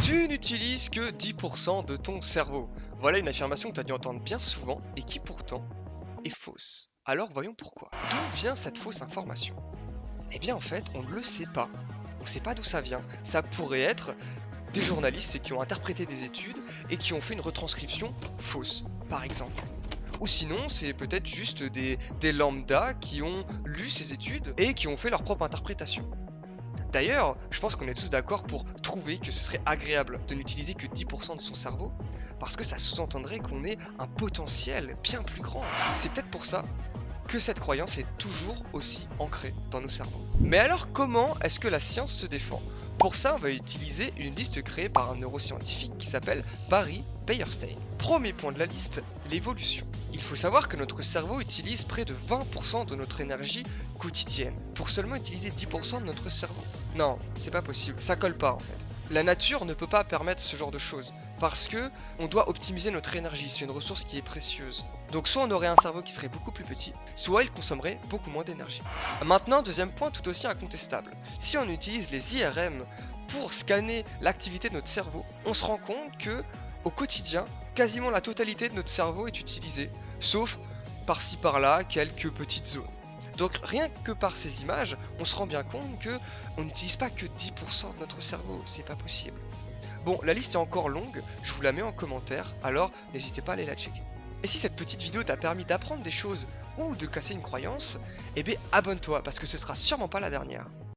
Tu n'utilises que 10% de ton cerveau. Voilà une affirmation que tu as dû entendre bien souvent et qui pourtant est fausse. Alors voyons pourquoi. D'où vient cette fausse information? Eh bien en fait, on ne le sait pas. On ne sait pas d'où ça vient. Ça pourrait être des journalistes qui ont interprété des études et qui ont fait une retranscription fausse, par exemple. Ou sinon, c'est peut-être juste des lambdas qui ont lu ces études et qui ont fait leur propre interprétation. D'ailleurs, je pense qu'on est tous d'accord pour trouver que ce serait agréable de n'utiliser que 10% de son cerveau, parce que ça sous-entendrait qu'on ait un potentiel bien plus grand. C'est peut-être pour ça que cette croyance est toujours aussi ancrée dans nos cerveaux. Mais alors comment est-ce que la science se défend? Pour ça, on va utiliser une liste créée par un neuroscientifique qui s'appelle Barry Beierstein. Premier point de la liste, l'évolution. Il faut savoir que notre cerveau utilise près de 20% de notre énergie quotidienne pour seulement utiliser 10% de notre cerveau. Non, c'est pas possible, ça colle pas en fait. La nature ne peut pas permettre ce genre de choses parce que on doit optimiser notre énergie, c'est une ressource qui est précieuse. Donc soit on aurait un cerveau qui serait beaucoup plus petit, soit il consommerait beaucoup moins d'énergie. Maintenant, deuxième point tout aussi incontestable. Si on utilise les IRM pour scanner l'activité de notre cerveau, on se rend compte que au quotidien, quasiment la totalité de notre cerveau est utilisée, sauf par-ci par-là quelques petites zones. Donc rien que par ces images, on se rend bien compte que on n'utilise pas que 10% de notre cerveau, c'est pas possible. Bon, la liste est encore longue, je vous la mets en commentaire, alors n'hésitez pas à aller la checker. Et si cette petite vidéo t'a permis d'apprendre des choses ou de casser une croyance, eh bien abonne-toi parce que ce sera sûrement pas la dernière.